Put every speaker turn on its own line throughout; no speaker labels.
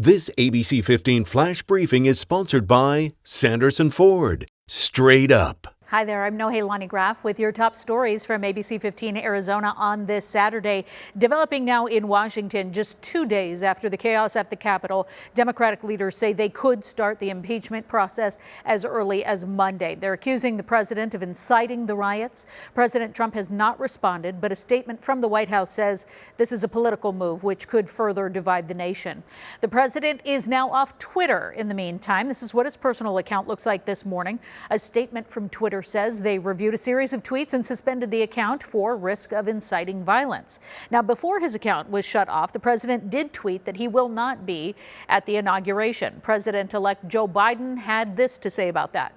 This ABC 15 Flash Briefing is sponsored by Sanderson Ford. Straight up.
Hi there, I'm NOHELANI GRAF with your top stories from ABC15 Arizona on this Saturday. Developing now in Washington, just 2 days after the chaos at the Capitol, Democratic leaders say they could start the impeachment process as early as Monday. They're accusing the president of inciting the riots. President Trump has not responded, but a statement from the White House says this is a political move which could further divide the nation. The president is now off Twitter in the meantime. This is what his personal account looks like this morning. A statement from Twitter says they reviewed a series of tweets and suspended the account for risk of inciting violence. Now, before his account was shut off, the president did tweet that he will not be at the inauguration. President-elect Joe Biden had this to say about that.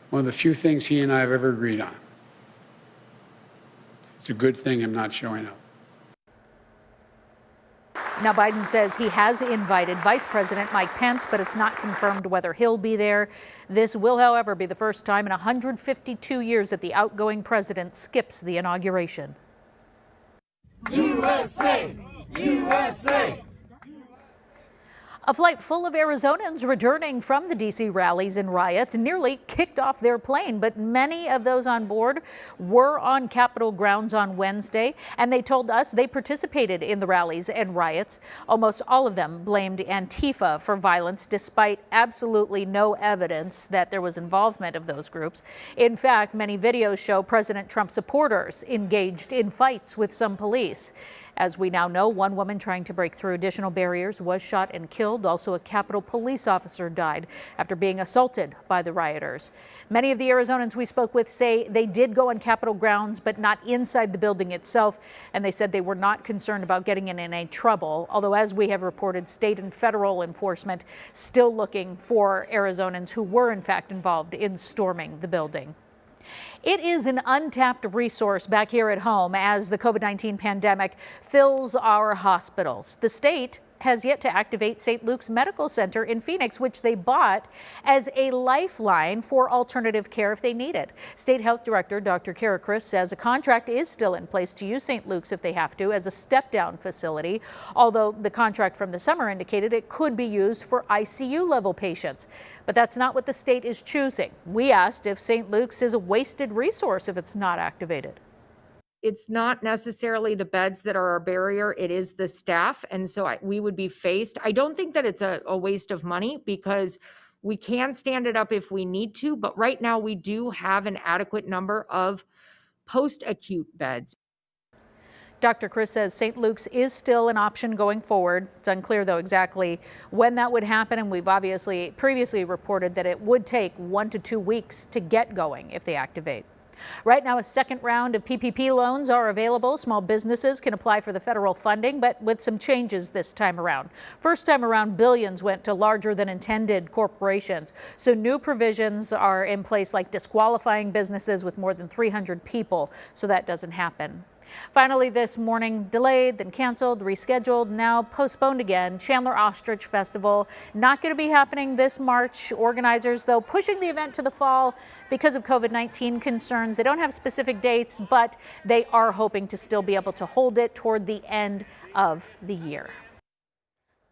One of the few things he and I have ever agreed on. It's a good thing I'm not showing up.
Now, Biden says he has invited Vice President Mike Pence, but it's not confirmed whether he'll be there. This will, however, be the first time in 152 years that the outgoing president skips the inauguration.
USA! USA!
A flight full of Arizonans returning from the D.C. rallies and riots nearly kicked off their plane, but many of those on board were on Capitol grounds on Wednesday, and they told us they participated in the rallies and riots. Almost all of them blamed Antifa for violence, despite absolutely no evidence that there was involvement of those groups. In fact, many videos show President Trump supporters engaged in fights with some police. As we now know, one woman trying to break through additional barriers was shot and killed. Also, a Capitol police officer died after being assaulted by the rioters. Many of the Arizonans we spoke with say they did go on Capitol grounds, but not inside the building itself. And they said they were not concerned about getting in any trouble. Although, as we have reported, state and federal enforcement still looking for Arizonans who were in fact involved in storming the building. It is an untapped resource back here at home as the COVID-19 pandemic fills our hospitals. The state has yet to activate St. Luke's Medical Center in Phoenix, which they bought as a lifeline for alternative care if they need it. State Health Director Dr. Kara Chris says a contract is still in place to use St. Luke's if they have to as a step-down facility, although the contract from the summer indicated it could be used for ICU-level patients. But that's not what the state is choosing. We asked if St. Luke's is a wasted resource if it's not activated.
It's not necessarily the beds that are our barrier, it is the staff. And so we would be faced. I don't think that it's a waste of money because we can stand it up if we need to. But right now we do have an adequate number of post-acute beds.
Dr. Chris says St. Luke's is still an option going forward. It's unclear, though, exactly when that would happen. And we've obviously previously reported that it would take 1 to 2 weeks to get going if they activate. Right now, a second round of PPP loans are available. Small businesses can apply for the federal funding, but with some changes this time around. First time around, billions went to larger than intended corporations. So new provisions are in place, like disqualifying businesses with more than 300 people, so that doesn't happen. Finally, this morning, delayed, then canceled, rescheduled, now postponed again. Chandler Ostrich Festival not going to be happening this March. Organizers, though, pushing the event to the fall because of COVID-19 concerns. They don't have specific dates, but they are hoping to still be able to hold it toward the end of the year.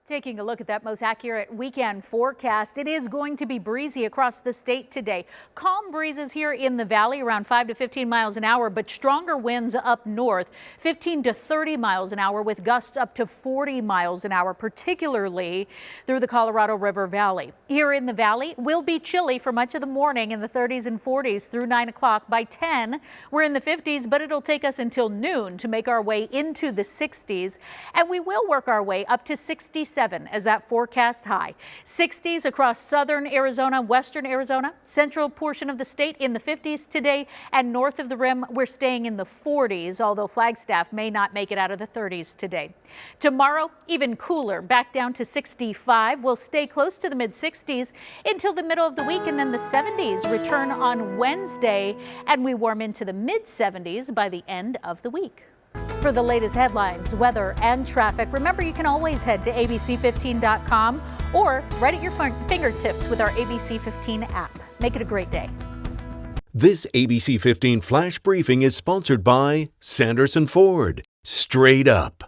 Taking a look at that most accurate weekend forecast, it is going to be breezy across the state today. Calm breezes here in the valley around 5 to 15 miles an hour, but stronger winds up north, 15 to 30 miles an hour with gusts up to 40 miles an hour, particularly through the Colorado River Valley. Here in the valley, will be chilly for much of the morning in the 30s and 40s through 9 o'clock. By 10, we're in the 50s, but it'll take us until noon to make our way into the 60s, and we will work our way up to 67 as that forecast high. 60s across southern Arizona, western Arizona, central portion of the state in the 50s today, and north of the rim, we're staying in the 40s, although Flagstaff may not make it out of the 30s today. Tomorrow, even cooler, back down to 65. We'll stay close to the mid-60s until the middle of the week, and then the 70s return on Wednesday, and we warm into the mid-70s by the end of the week. For the latest headlines, weather, and traffic, remember you can always head to abc15.com or right at your fingertips with our ABC15 app. Make it a great day.
This ABC 15 Flash Briefing is sponsored by Sanderson Ford. Straight up.